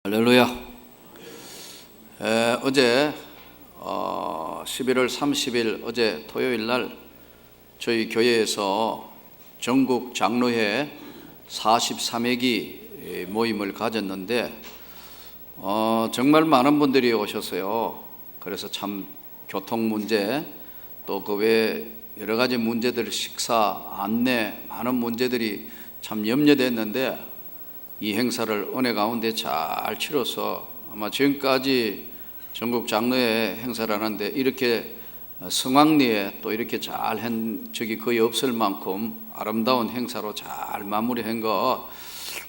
할렐루야. 어제 11월 30일 어제 토요일 날 저희 교회에서 전국 장로회 43회기 모임을 가졌는데 정말 많은 분들이 오셨어요. 그래서 참 교통 문제 또 그 외에 여러 가지 문제들, 식사, 안내 많은 문제들이 참 염려됐는데 이 행사를 은혜 가운데 잘 치러서 아마 지금까지 전국 장로회 행사를 하는데 이렇게 성황리에 또 이렇게 잘 한 적이 거의 없을 만큼 아름다운 행사로 잘 마무리한 것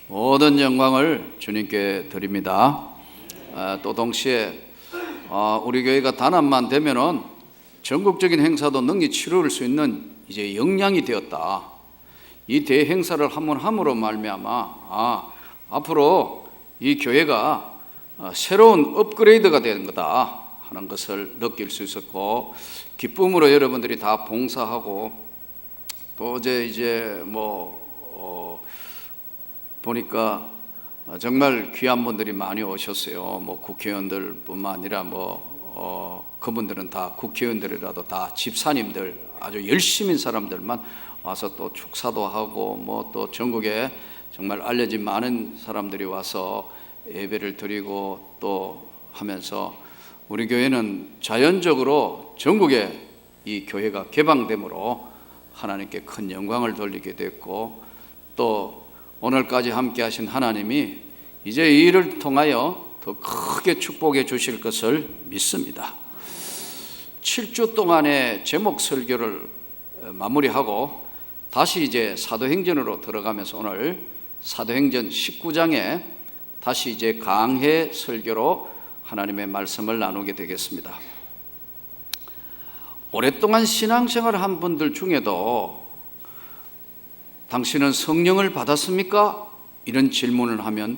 모든 영광을 주님께 드립니다. 또 동시에 우리 교회가 단합만 되면은 전국적인 행사도 능히 치룰 수 있는 이제 역량이 되었다. 이 대행사를 한번 함으로 말미암아 앞으로 이 교회가 새로운 업그레이드가 되는 거다 하는 것을 느낄 수 있었고, 기쁨으로 여러분들이 다 봉사하고, 또 어제 이제 보니까 정말 귀한 분들이 많이 오셨어요. 국회의원들뿐만 아니라 그분들은 다 국회의원들이라도 다 집사님들, 아주 열심인 사람들만 와서 또 축사도 하고 또 전국에 정말 알려진 많은 사람들이 와서 예배를 드리고 또 하면서 우리 교회는 자연적으로 전국에 이 교회가 개방됨으로 하나님께 큰 영광을 돌리게 됐고, 또 오늘까지 함께 하신 하나님이 이제 이 일을 통하여 더 크게 축복해 주실 것을 믿습니다. 7주 동안의 제목 설교를 마무리하고 다시 이제 사도행전으로 들어가면서 오늘 사도행전 19장에 다시 이제 강해 설교로 하나님의 말씀을 나누게 되겠습니다. 오랫동안 신앙생활을 한 분들 중에도 당신은 성령을 받았습니까? 이런 질문을 하면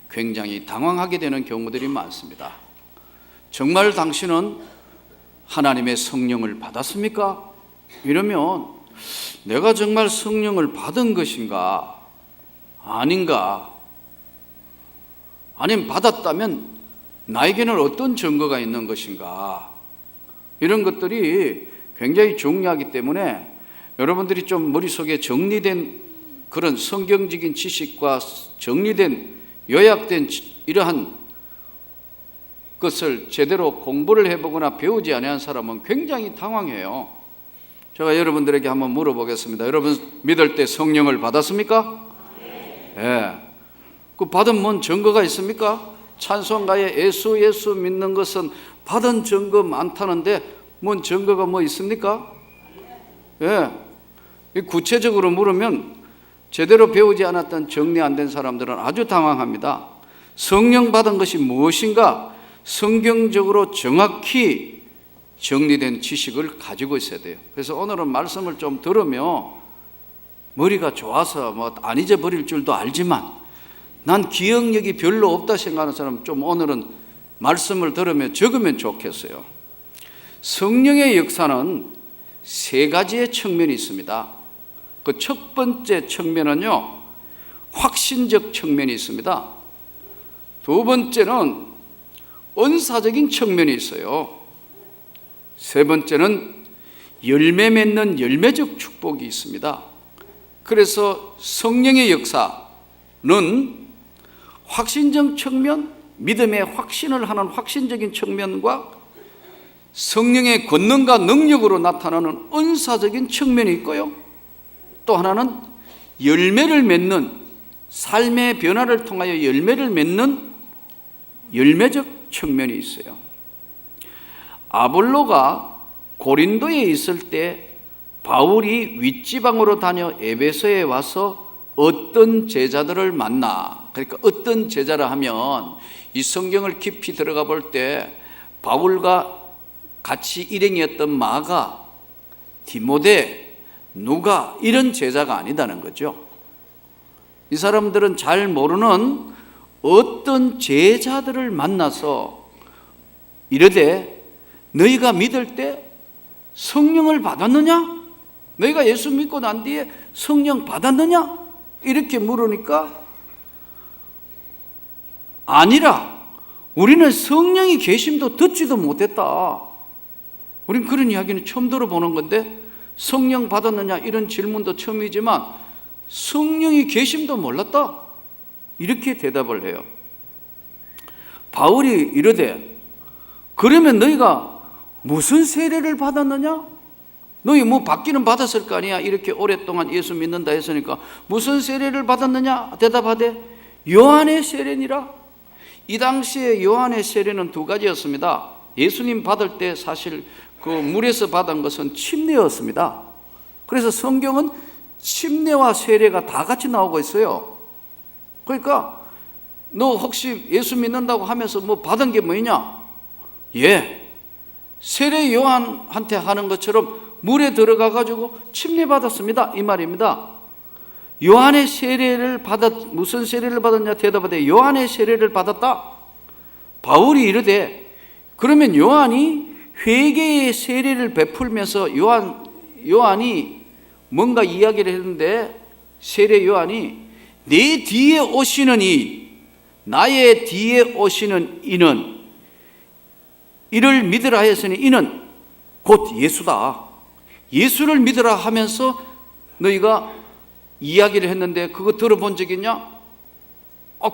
굉장히 당황하게 되는 경우들이 많습니다. 정말 당신은 하나님의 성령을 받았습니까? 이러면 내가 정말 성령을 받은 것인가 아닌가, 아니면 받았다면 나에게는 어떤 증거가 있는 것인가, 이런 것들이 굉장히 중요하기 때문에 여러분들이 좀 머릿속에 정리된 그런 성경적인 지식과 정리된 요약된 이러한 것을 제대로 공부를 해보거나 배우지 않은 사람은 굉장히 당황해요. 제가 여러분들에게 한번 물어보겠습니다. 여러분 믿을 때 성령을 받았습니까? 네. 그 받은 뭔 증거가 있습니까? 찬송가에 예수 믿는 것은 받은 증거 많다는데 뭔 증거가 있습니까? 예. 구체적으로 물으면 제대로 배우지 않았던 정리 안 된 사람들은 아주 당황합니다. 성령 받은 것이 무엇인가 성경적으로 정확히 정리된 지식을 가지고 있어야 돼요. 그래서 오늘은 말씀을 좀 들으며 머리가 좋아서 안 잊어버릴 줄도 알지만 난 기억력이 별로 없다 생각하는 사람 좀 오늘은 말씀을 들으며 적으면 좋겠어요. 성령의 역사는 세 가지의 측면이 있습니다. 그 첫 번째 측면은요, 확신적 측면이 있습니다. 두 번째는 은사적인 측면이 있어요. 세 번째는 열매 맺는 열매적 축복이 있습니다. 그래서 성령의 역사는 확신적 측면, 믿음의 확신을 하는 확신적인 측면과 성령의 권능과 능력으로 나타나는 은사적인 측면이 있고요, 또 하나는 열매를 맺는, 삶의 변화를 통하여 열매를 맺는 열매적 측면이 있어요. 아볼로가 고린도에 있을 때 바울이 윗지방으로 다녀 에베소에 와서 어떤 제자들을 만나, 그러니까 어떤 제자라 하면 이 성경을 깊이 들어가 볼 때 바울과 같이 일행이었던 마가, 디모데, 누가 이런 제자가 아니다는 거죠. 이 사람들은 잘 모르는 어떤 제자들을 만나서 이르되 너희가 믿을 때 성령을 받았느냐? 너희가 예수 믿고 난 뒤에 성령 받았느냐? 이렇게 물으니까 아니라 우리는 성령이 계심도 듣지도 못했다. 우린 그런 이야기는 처음 들어보는 건데, 성령 받았느냐 이런 질문도 처음이지만 성령이 계심도 몰랐다, 이렇게 대답을 해요. 바울이 이르되 그러면 너희가 무슨 세례를 받았느냐? 너희 뭐 받기는 받았을 거 아니야. 이렇게 오랫동안 예수 믿는다 했으니까 무슨 세례를 받았느냐? 대답하되 요한의 세례니라. 이 당시에 요한의 세례는 두 가지였습니다. 예수님 받을 때 사실 그 물에서 받은 것은 침례였습니다. 그래서 성경은 침례와 세례가 다 같이 나오고 있어요. 그러니까 너 혹시 예수 믿는다고 하면서 뭐 받은 게 뭐냐? 예, 세례 요한한테 하는 것처럼 물에 들어가 가지고 침례 받았습니다, 이 말입니다. 요한의 세례를 무슨 세례를 받았냐? 대답하되 요한의 세례를 받았다. 바울이 이르되 그러면 요한이 회개의 세례를 베풀면서 요한이 뭔가 이야기를 했는데, 세례 요한이 내 뒤에 오시는 나의 뒤에 오시는 이는 이를 믿으라 했으니 이는 곧 예수다. 예수를 믿으라 하면서 너희가 이야기를 했는데 그거 들어본 적 있냐?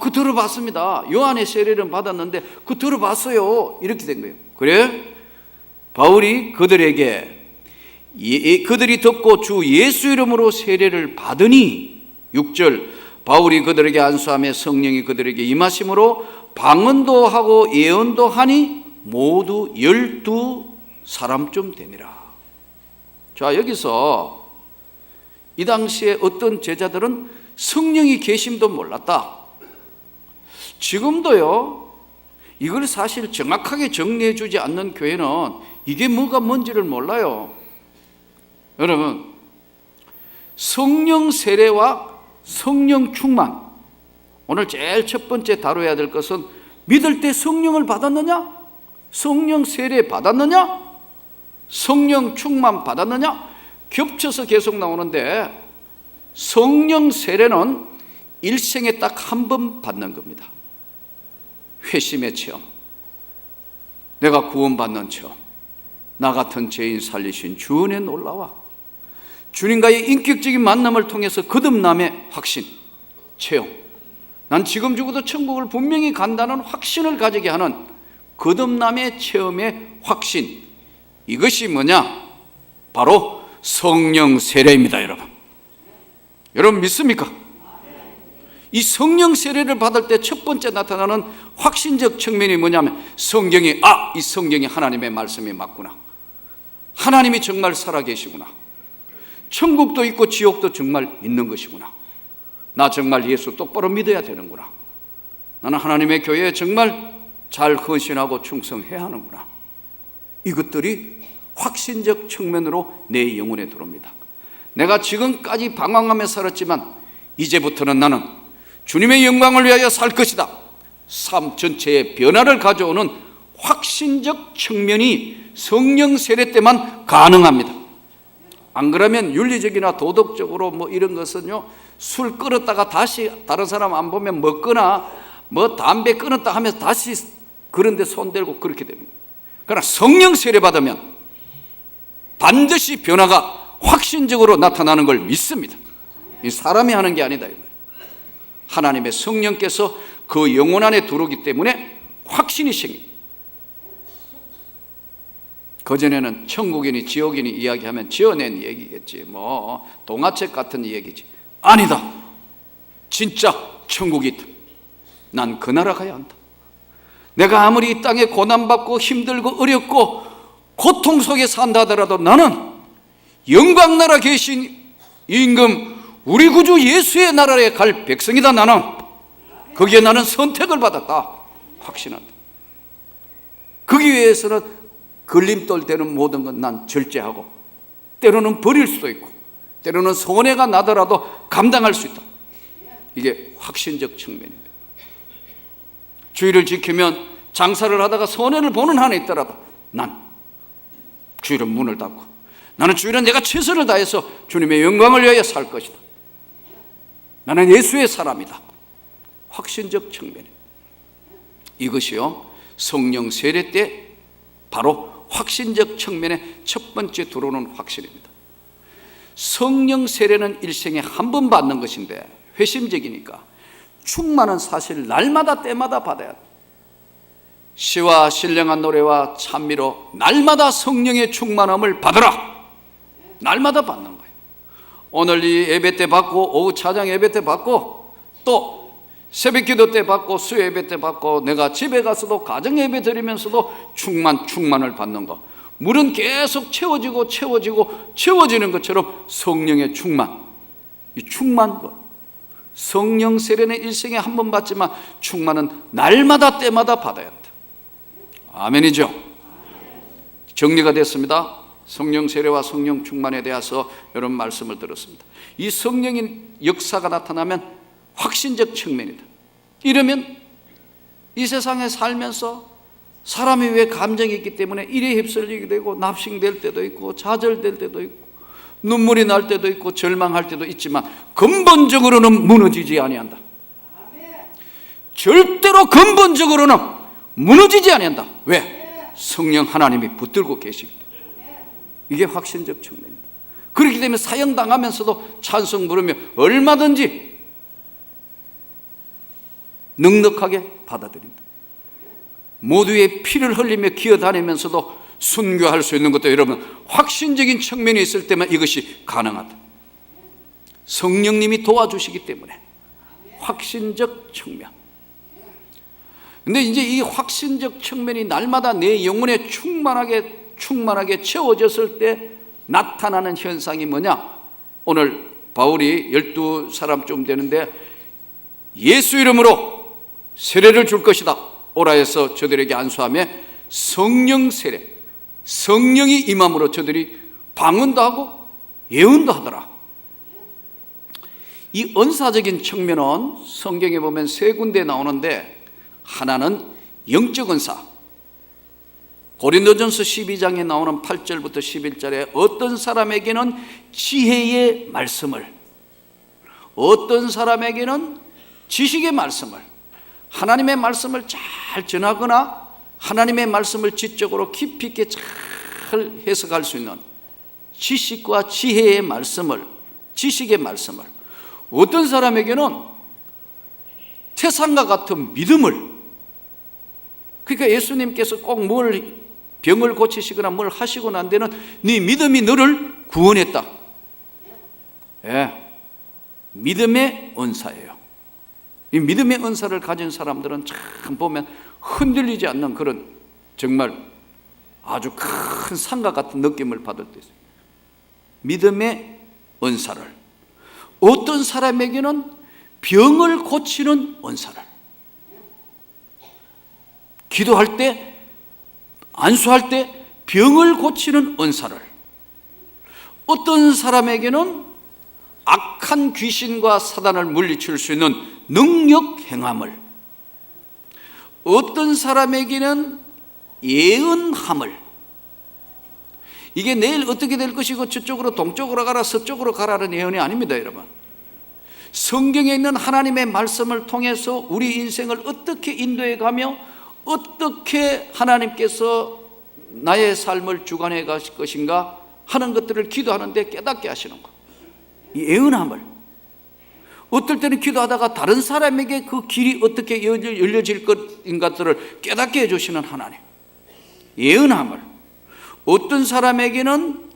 그 들어봤습니다. 요한의 세례를 받았는데 그 들어봤어요. 이렇게 된 거예요. 그래? 바울이 그들에게 그들이 듣고 주 예수 이름으로 세례를 받으니, 6절, 바울이 그들에게 안수하며 성령이 그들에게 임하심으로 방언도 하고 예언도 하니 모두 12사람쯤 되니라. 자, 여기서 이 당시에 어떤 제자들은 성령이 계심도 몰랐다. 지금도요, 이걸 사실 정확하게 정리해 주지 않는 교회는 이게 뭐가 뭔지를 몰라요. 여러분, 성령 세례와 성령 충만, 오늘 제일 첫 번째 다뤄야 될 것은 믿을 때 성령을 받았느냐? 성령 세례 받았느냐? 성령 충만 받았느냐? 겹쳐서 계속 나오는데, 성령 세례는 일생에 딱 한 번 받는 겁니다. 회심의 체험, 내가 구원받는 체험, 나 같은 죄인 살리신 주 은혜 놀라와 주님과의 인격적인 만남을 통해서 거듭남의 확신, 체험, 난 지금 죽어도 천국을 분명히 간다는 확신을 가지게 하는 거듭남의 체험의 확신, 이것이 뭐냐? 바로 성령 세례입니다. 여러분 믿습니까? 이 성령 세례를 받을 때 첫 번째 나타나는 확신적 측면이 뭐냐면, 성경이 이 성경이 하나님의 말씀이 맞구나, 하나님이 정말 살아계시구나, 천국도 있고 지옥도 정말 있는 것이구나, 나 정말 예수 똑바로 믿어야 되는구나, 나는 하나님의 교회에 정말 잘 헌신하고 충성해야 하는구나. 이것들이 확신적 측면으로 내 영혼에 들어옵니다. 내가 지금까지 방황하며 살았지만 이제부터는 나는 주님의 영광을 위하여 살 것이다, 삶 전체에 변화를 가져오는 확신적 측면이 성령 세례 때만 가능합니다. 안 그러면 윤리적이나 도덕적으로 뭐 이런 것은요, 술 끊었다가 다시 다른 사람 안 보면 먹거나 뭐 담배 끊었다 하면서 다시 그런데 손대고 그렇게 됩니다. 그러나 성령 세례 받으면 반드시 변화가 확신적으로 나타나는 걸 믿습니다. 이 사람이 하는 게 아니다, 이 말이에요. 하나님의 성령께서 그 영혼 안에 들어오기 때문에 확신이 생깁니다. 그전에는 천국이니 지옥이니 이야기하면 지어낸 얘기겠지, 뭐 동화책 같은 얘기지. 아니다, 진짜 천국이 있다. 난 그 나라 가야 한다. 내가 아무리 이 땅에 고난받고 힘들고 어렵고 고통 속에 산다 하더라도 나는 영광나라 계신 임금 우리 구주 예수의 나라에 갈 백성이다. 나는 거기에 나는 선택을 받았다, 확신한다. 거기 위해서는 걸림돌 되는 모든 건 난 절제하고, 때로는 버릴 수도 있고, 때로는 손해가 나더라도 감당할 수 있다. 이게 확신적 측면입니다. 주의를 지키면 장사를 하다가 손해를 보는 한에 있더라도 난 주일은 문을 닫고, 나는 주일은 내가 최선을 다해서 주님의 영광을 위하여 살 것이다. 나는 예수의 사람이다. 확신적 측면이에요. 이것이요, 성령 세례 때 바로 확신적 측면에 첫 번째 들어오는 확신입니다. 성령 세례는 일생에 한 번 받는 것인데 회심적이니까 충만은 사실 날마다 때마다 받아야 돼. 시와 신령한 노래와 찬미로 날마다 성령의 충만함을 받으라. 날마다 받는 거예요. 오늘 이 예배 때 받고, 오후 찬양 예배 때 받고, 또 새벽 기도 때 받고, 수요 예배 때 받고, 내가 집에 가서도 가정 예배 드리면서도 충만을 받는 거. 물은 계속 채워지는 것처럼 성령의 충만, 이 충만 것. 성령 세례는 일생에 한 번 받지만 충만은 날마다 때마다 받아야 한다. 아멘이죠? 정리가 됐습니다. 성령 세례와 성령 충만에 대해서 이런 말씀을 들었습니다. 이 성령인 역사가 나타나면 확신적 측면이다. 이러면 이 세상에 살면서 사람이 왜 감정이 있기 때문에 일에 휩쓸리게 되고 납싱될 때도 있고 좌절될 때도 있고 눈물이 날 때도 있고 절망할 때도 있지만 근본적으로는 무너지지 아니한다. 절대로 근본적으로는 무너지지 아니한다. 왜? 성령 하나님이 붙들고 계시기 때문에. 이게 확신적 측면입니다. 그렇기 때문에 사형당하면서도 찬송 부르며 얼마든지 넉넉하게 받아들인다. 모두의 피를 흘리며 기어다니면서도 순교할 수 있는 것도 여러분 확신적인 측면이 있을 때만 이것이 가능하다. 성령님이 도와주시기 때문에 확신적 측면. 근데 이제 이 확신적 측면이 날마다 내 영혼에 충만하게 채워졌을 때 나타나는 현상이 뭐냐? 오늘 바울이 12사람쯤 되는데 예수 이름으로 세례를 줄 것이다 오라 해서 저들에게 안수하며 성령 세례, 성령이 임함으로 저들이 방언도 하고 예언도 하더라. 이 은사적인 측면은 성경에 보면 세 군데 나오는데 하나는 영적 은사. 고린도전서 12장에 나오는 8절부터 11절에 어떤 사람에게는 지혜의 말씀을, 어떤 사람에게는 지식의 말씀을, 하나님의 말씀을 잘 전하거나 하나님의 말씀을 지적으로 깊이 있게 잘 해석할 수 있는 지식과 지혜의 말씀을, 지식의 말씀을, 어떤 사람에게는 태산과 같은 믿음을, 그러니까 예수님께서 꼭 병을 고치시거나 뭘 하시고 난 데는 네 믿음이 너를 구원했다. 예, 믿음의 은사예요. 이 믿음의 은사를 가진 사람들은 참 보면 흔들리지 않는 그런 정말 아주 큰 산과 같은 느낌을 받을 때 있어요. 믿음의 은사를. 어떤 사람에게는 병을 고치는 은사를, 기도할 때, 안수할 때 병을 고치는 은사를, 어떤 사람에게는 악한 귀신과 사단을 물리칠 수 있는 능력 행함을, 어떤 사람에게는 예언함을, 이게 내일 어떻게 될 것이고 저쪽으로 동쪽으로 가라 서쪽으로 가라는 예언이 아닙니다. 여러분, 성경에 있는 하나님의 말씀을 통해서 우리 인생을 어떻게 인도해 가며 어떻게 하나님께서 나의 삶을 주관해 가실 것인가 하는 것들을 기도하는데 깨닫게 하시는 것. 이 예언함을, 어떨 때는 기도하다가 다른 사람에게 그 길이 어떻게 열려질 것인가들을 깨닫게 해주시는 하나님. 예언함을. 어떤 사람에게는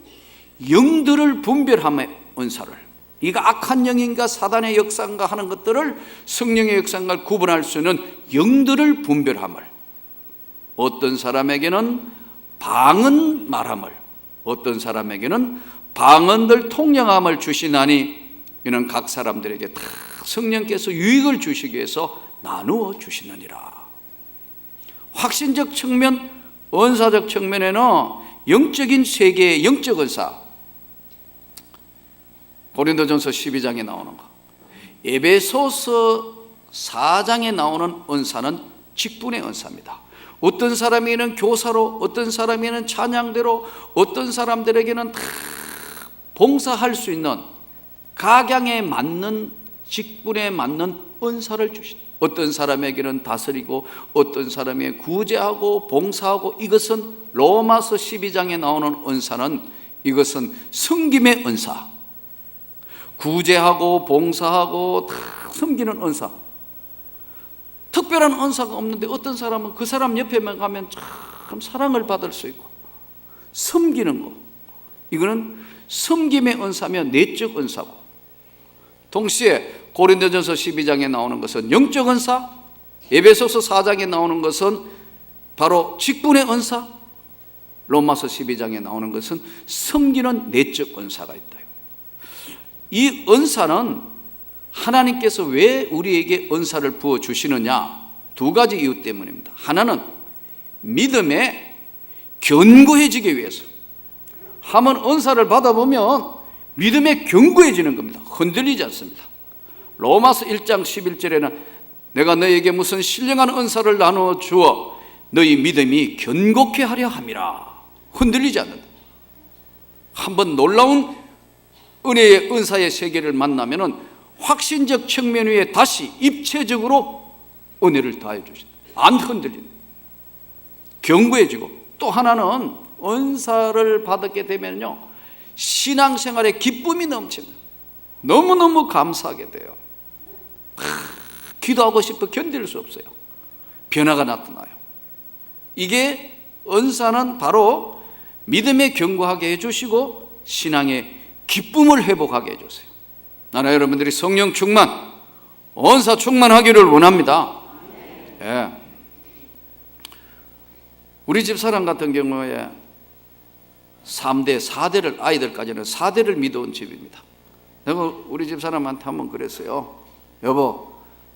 영들을 분별함의 은사를, 이가 악한 영인가 사단의 역사인가 하는 것들을 성령의 역사인가 구분할 수 있는 영들을 분별함을, 어떤 사람에게는 방언 말함을, 어떤 사람에게는 방언들 통령함을 주시나니 이는 각 사람들에게 다 성령께서 유익을 주시기 위해서 나누어 주시느니라. 확신적 측면, 은사적 측면에는 영적인 세계의 영적 은사, 고린도전서 12장에 나오는 거, 에베소서 4장에 나오는 은사는 직분의 은사입니다. 어떤 사람에게는 교사로, 어떤 사람에게는 찬양대로, 어떤 사람들에게는 다 봉사할 수 있는 각양에 맞는 직분에 맞는 은사를 주시다. 어떤 사람에게는 다스리고 어떤 사람에게 구제하고 봉사하고, 이것은 로마서 12장에 나오는 은사는 이것은 섬김의 은사, 구제하고 봉사하고 다 섬기는 은사. 특별한 은사가 없는데 어떤 사람은 그 사람 옆에만 가면 참 사랑을 받을 수 있고 섬기는 거, 이거는 섬김의 은사며 내적 은사고, 동시에 고린도전서 12장에 나오는 것은 영적 은사, 에베소서 4장에 나오는 것은 바로 직분의 은사, 로마서 12장에 나오는 것은 섬기는 내적 은사가 있다. 이 은사는 하나님께서 왜 우리에게 은사를 부어주시느냐, 두 가지 이유 때문입니다. 하나는 믿음에 견고해지기 위해서. 한번 은사를 받아보면 믿음에 견고해지는 겁니다. 흔들리지 않습니다. 로마서 1장 11절에는 내가 너에게 무슨 신령한 은사를 나누어 주어 너희 믿음이 견고케 하려 함이라. 흔들리지 않는다. 한번 놀라운 은혜의 은사의 세계를 만나면은 확신적 측면 위에 다시 입체적으로 은혜를 더해 주신다. 안 흔들린다. 견고해지고, 또 하나는 은사를 받게 되면요, 신앙생활에 기쁨이 넘칩니다. 너무너무 감사하게 돼요. 기도하고 싶어 견딜 수 없어요. 변화가 나타나요. 이게 은사는 바로 믿음에 견고하게 해주시고 신앙의 기쁨을 회복하게 해주세요. 나는 여러분들이 성령 충만, 은사 충만하기를 원합니다. 예. 우리 집 사람 같은 경우에 3대, 4대를, 아이들까지는 4대를 믿어온 집입니다. 내가 우리 집 사람한테 한번 그랬어요. 여보,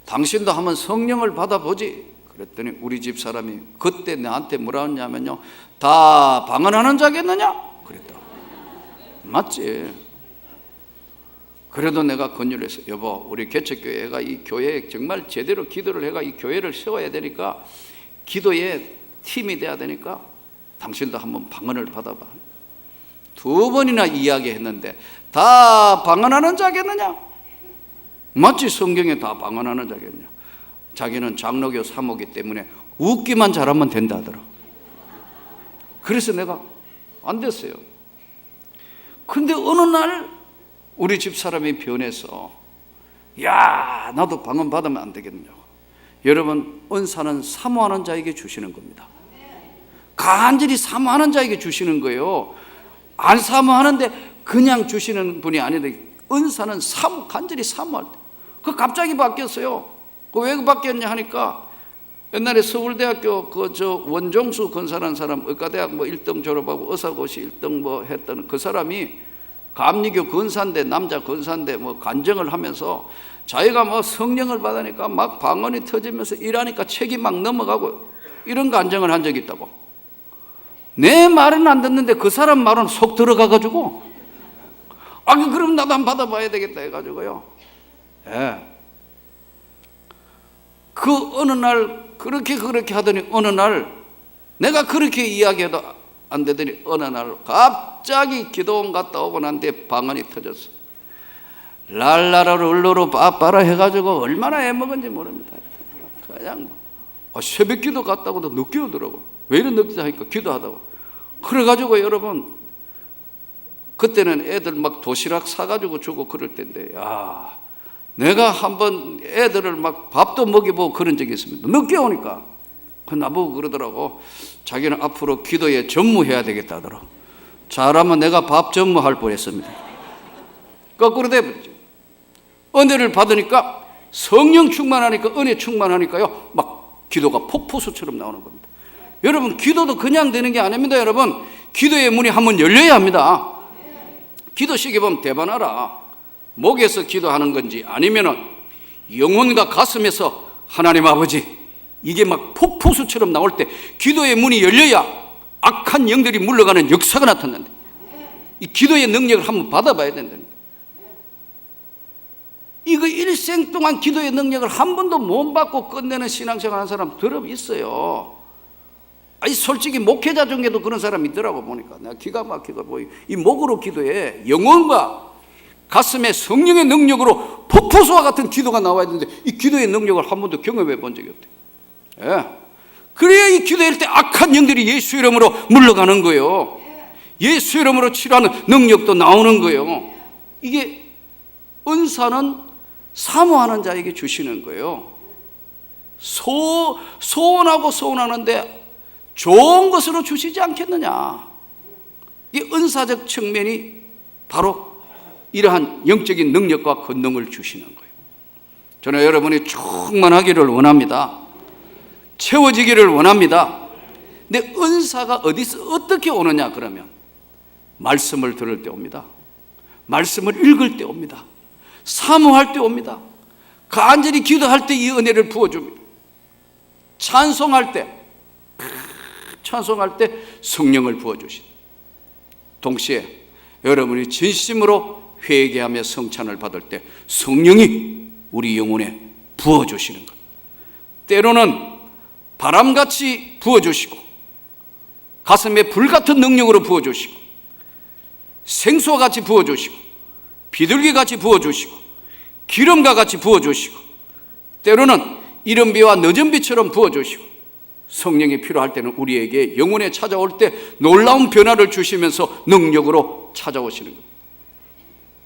당신도 한번 성령을 받아보지. 그랬더니 우리 집 사람이 그때 나한테 뭐라 했냐면요, 다 방언하는 자겠느냐? 그랬다. 맞지. 그래도 내가 권유를 했어요. 여보, 우리 개척교회가 이 교회에 정말 제대로 기도를 해가 이 교회를 세워야 되니까, 기도에 팀이 돼야 되니까 당신도 한번 방언을 받아봐. 2번이나 이야기했는데 다 방언하는 자겠느냐? 맞지. 성경에 다 방언하는 자겠냐? 자기는 장로교 사모기 때문에 웃기만 잘하면 된다 하더라. 그래서 내가 안 됐어요. 근데 어느 날 우리 집 사람이 변해서, 야, 나도 방언 받으면 안 되겠냐고. 여러분, 은사는 사모하는 자에게 주시는 겁니다. 간절히 사모하는 자에게 주시는 거예요. 안 사모하는데 그냥 주시는 분이 아닌데, 은사는 간절히 사모할 때. 그 갑자기 바뀌었어요. 그 왜 바뀌었냐 하니까, 옛날에 서울대학교 원종수 건사라는 사람, 의과대학 1등 졸업하고 의사고시 1등 했던 그 사람이 감리교 건사인데, 남자 건사인데 간증을 하면서 자기가 성령을 받으니까 막 방언이 터지면서 일하니까 책이 막 넘어가고 이런 간증을 한 적이 있다고. 내 말은 안 듣는데 그 사람 말은 속 들어가가지고, 그럼 나도 한번 받아봐야 되겠다 해가지고요. 예. 그 어느 날 그렇게 하더니, 어느 날 내가 그렇게 이야기해도 안 되더니, 어느 날 갑자기 기도원 갔다 오고 난 뒤에 방언이 터졌어. 랄라라로 울로로 빠빠라 해가지고 얼마나 애먹은지 모릅니다. 그냥 새벽 기도 갔다고도 늦게 오더라고. 왜 이런 늦게 하니까 기도하다가. 그래가지고 여러분, 그때는 애들 막 도시락 사가지고 주고 그럴 때인데, 야, 내가 한번 애들을 막 밥도 먹여보고 그런 적이 있습니다. 늦게 오니까. 나보고 그러더라고. 자기는 앞으로 기도에 전무해야 되겠다 하더라고. 잘하면 내가 밥 전무할 뻔했습니다. 거꾸로 돼버리죠. 은혜를 받으니까, 성령 충만하니까, 은혜 충만하니까요, 막 기도가 폭포수처럼 나오는 겁니다. 여러분, 기도도 그냥 되는 게 아닙니다. 여러분, 기도의 문이 한번 열려야 합니다. 기도식에 보면 대반하라, 목에서 기도하는 건지 아니면은 영혼과 가슴에서 하나님 아버지, 이게 막 폭포수처럼 나올 때 기도의 문이 열려야 악한 영들이 물러가는 역사가 나타난다. 이 기도의 능력을 한번 받아봐야 된다니까. 이거 일생 동안 기도의 능력을 한 번도 못 받고 끝내는 신앙생활 하는 사람 들어 있어요. 솔직히 목회자 중에도 그런 사람이 있더라고. 보니까 내가 기가 막히고, 이 목으로 기도해 영혼과 가슴에 성령의 능력으로 폭포수와 같은 기도가 나와야 되는데 이 기도의 능력을 한 번도 경험해 본 적이 없대요. 예. 그래야 이 기도할 때 악한 영들이 예수 이름으로 물러가는 거예요. 예수 이름으로 치료하는 능력도 나오는 거예요. 이게 은사는 사모하는 자에게 주시는 거예요. 소원하고 소원하는데 좋은 것으로 주시지 않겠느냐. 이 은사적 측면이 바로 이러한 영적인 능력과 권능을 주시는 거예요. 저는 여러분이 충만하기를 원합니다. 채워지기를 원합니다. 근데 은사가 어디서 어떻게 오느냐 그러면 말씀을 들을 때 옵니다. 말씀을 읽을 때 옵니다. 사모할 때 옵니다. 간절히 기도할 때 이 은혜를 부어줍니다. 찬송할 때 성령을 부어주십니다. 동시에 여러분이 진심으로 회개하며 성찬을 받을 때 성령이 우리 영혼에 부어주시는 것. 때로는 바람같이 부어주시고 가슴에 불같은 능력으로 부어주시고 생수와 같이 부어주시고 비둘기같이 부어주시고 기름과 같이 부어주시고 때로는 이른비와 늦은비처럼 부어주시고 성령이 필요할 때는 우리에게 영혼에 찾아올 때 놀라운 변화를 주시면서 능력으로 찾아오시는 겁니다.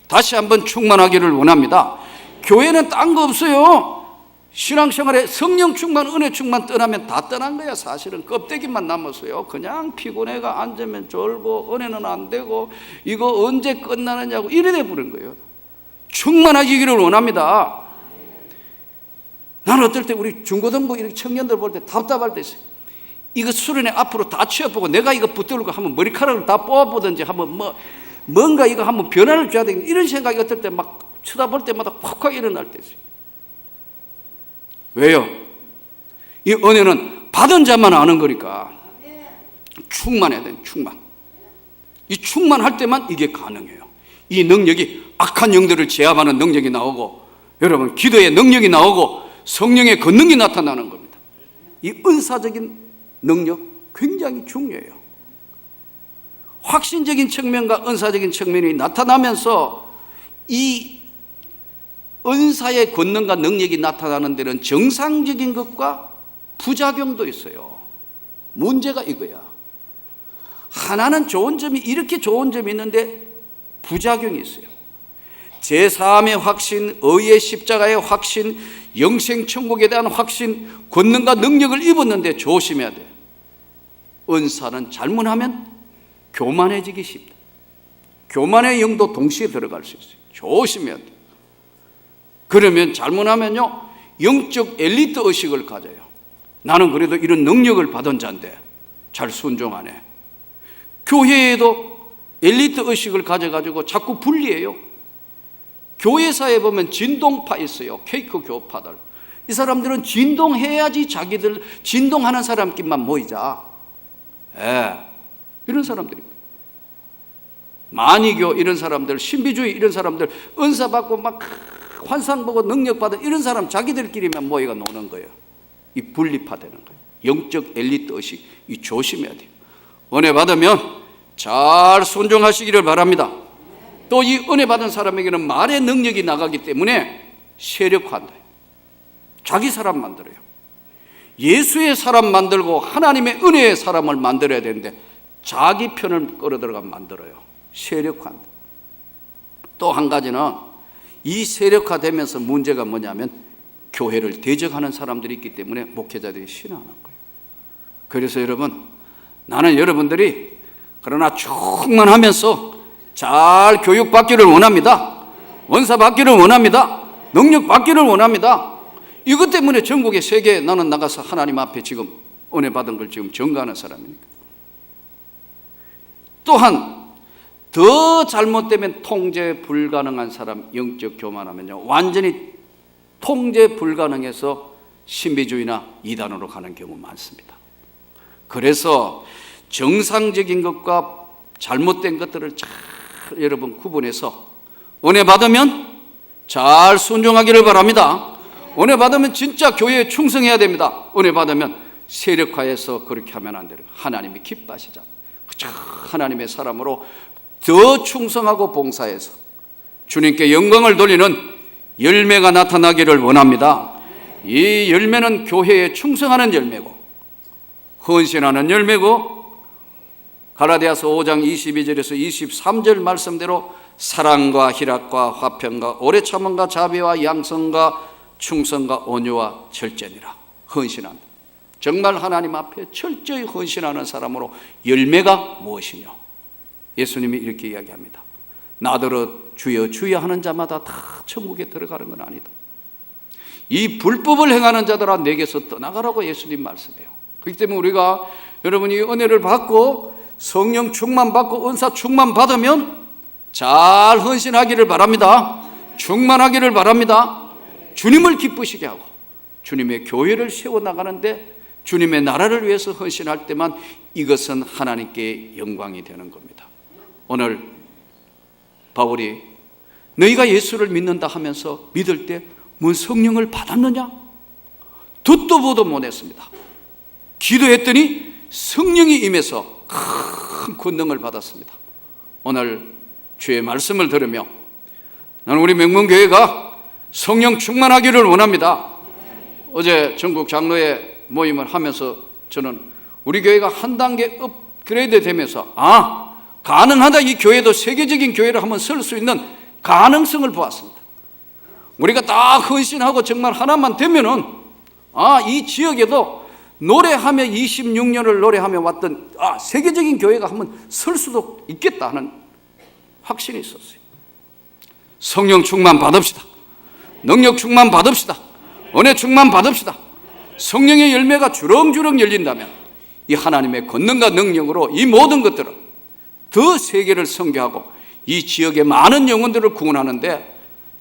다시 한번 충만하기를 원합니다. 교회는 딴 거 없어요. 신앙생활에 성령 충만, 은혜 충만 떠나면 다 떠난 거야. 사실은 껍데기만 남았어요. 그냥 피곤해가 앉으면 졸고 은혜는 안 되고 이거 언제 끝나느냐고 이래 돼 버린 거예요. 충만하기를 원합니다. 나는 어떨 때 우리 중고등부 이렇게 청년들 볼 때 답답할 때 있어요. 이거 수련회 앞으로 다 취업하고 내가 이거 붙들고 한번 머리카락을 다 뽑아보든지 한번 뭔가 이거 한번 변화를 줘야 되겠다 이런 생각이 어떨 때 막 쳐다볼 때마다 콱콱 일어날 때 있어요. 왜요? 이 은혜는 받은 자만 아는 거니까 충만해야 돼요. 충만. 이 충만할 때만 이게 가능해요. 이 능력이 악한 영들을 제압하는 능력이 나오고 여러분 기도의 능력이 나오고 성령의 권능이 나타나는 겁니다. 이 은사적인 능력 굉장히 중요해요. 확신적인 측면과 은사적인 측면이 나타나면서 이 은사의 권능과 능력이 나타나는 데는 정상적인 것과 부작용도 있어요. 문제가 이거야. 하나는 좋은 점이 이렇게 좋은 점이 있는데 부작용이 있어요. 제3의 확신, 의의 십자가의 확신, 영생천국에 대한 확신, 권능과 능력을 입었는데 조심해야 돼요. 은사는 잘못하면 교만해지기 쉽다. 교만의 영도 동시에 들어갈 수 있어요. 조심해야 돼요. 그러면 잘못하면요 영적 엘리트 의식을 가져요. 나는 그래도 이런 능력을 받은 자인데 잘 순종하네. 교회에도 엘리트 의식을 가져가지고 자꾸 분리해요. 교회사에 보면 진동파 있어요. 케이크 교파들. 이 사람들은 진동해야지 자기들 진동하는 사람끼리만 모이자. 이런 사람들입니다. 만이교 이런 사람들, 신비주의 이런 사람들, 은사 받고 막 환상 보고 능력 받은 이런 사람 자기들끼리만 모여가 노는 거예요. 이 분리파되는 거예요. 영적 엘리트 의식, 이 조심해야 돼요. 은혜 받으면 잘 순종하시기를 바랍니다. 또 이 은혜 받은 사람에게는 말의 능력이 나가기 때문에 세력화한다. 자기 사람 만들어요. 예수의 사람 만들고 하나님의 은혜의 사람을 만들어야 되는데 자기 편을 끌어들어가 만들어요. 세력화한다. 또 한 가지는 이 세력화되면서 문제가 뭐냐면 교회를 대적하는 사람들이 있기 때문에 목회자들이 싫어하는 거예요. 그래서 여러분, 나는 여러분들이 그러나 충만하면서 잘 교육받기를 원합니다. 원사 받기를 원합니다. 능력 받기를 원합니다. 이것 때문에 전국의 세계에 나는 나가서 하나님 앞에 지금 은혜 받은 걸 지금 전가하는 사람이니까. 또한 더 잘못되면 통제 불가능한 사람, 영적 교만하면요 완전히 통제 불가능해서 신비주의나 이단으로 가는 경우 많습니다. 그래서 정상적인 것과 잘못된 것들을 잘 여러분 구분해서 은혜 받으면 잘 순종하기를 바랍니다. 은혜 받으면 진짜 교회에 충성해야 됩니다. 은혜 받으면 세력화해서 그렇게 하면 안 되는 거예요. 하나님이 기뻐하시잖아요. 하나님의 사람으로 더 충성하고 봉사해서 주님께 영광을 돌리는 열매가 나타나기를 원합니다. 이 열매는 교회에 충성하는 열매고 헌신하는 열매고 갈라디아서 5장 22절에서 23절 말씀대로 사랑과 희락과 화평과 오래 참음과 자비와 양성과 충성과 온유와 절제니라. 헌신한다. 정말 하나님 앞에 철저히 헌신하는 사람으로 열매가 무엇이냐? 예수님이 이렇게 이야기합니다. 나더러 주여 주여 하는 자마다 다 천국에 들어가는 건 아니다. 이 불법을 행하는 자들아 내게서 떠나가라고 예수님 말씀해요. 그렇기 때문에 우리가 여러분이 은혜를 받고 성령 충만 받고 은사 충만 받으면 잘 헌신하기를 바랍니다. 충만하기를 바랍니다. 주님을 기쁘시게 하고 주님의 교회를 세워나가는데 주님의 나라를 위해서 헌신할 때만 이것은 하나님께 영광이 되는 겁니다. 오늘 바울이 너희가 예수를 믿는다 하면서 믿을 때 뭔 성령을 받았느냐? 듣도 보도 못했습니다. 기도했더니 성령이 임해서 큰 권능을 받았습니다. 오늘 주의 말씀을 들으며 나는 우리 명문교회가 성령 충만하기를 원합니다. 어제 전국 장로회 모임을 하면서 저는 우리 교회가 한 단계 업그레이드 되면서 가능하다. 이 교회도 세계적인 교회를 한번 설 수 있는 가능성을 보았습니다. 우리가 딱 헌신하고 정말 하나만 되면은 이 지역에도 노래하며 26년을 노래하며 왔던 세계적인 교회가 한번 설 수도 있겠다 하는 확신이 있었어요. 성령 충만 받읍시다. 능력 충만 받읍시다. 은혜 충만 받읍시다. 성령의 열매가 주렁주렁 열린다면 이 하나님의 권능과 능력으로 이 모든 것들을 더 세계를 선교하고 이 지역의 많은 영혼들을 구원하는데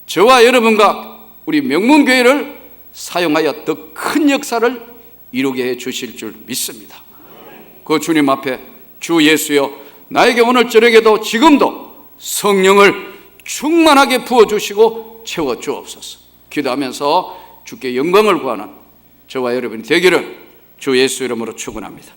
저와 여러분과 우리 명문교회를 사용하여 더 큰 역사를 이루게 해 주실 줄 믿습니다. 그 주님 앞에 주 예수여 나에게 오늘 저녁에도 지금도 성령을 충만하게 부어주시고 채워주옵소서. 기도하면서 주께 영광을 구하는 저와 여러분이 되기를 주 예수 이름으로 축원합니다.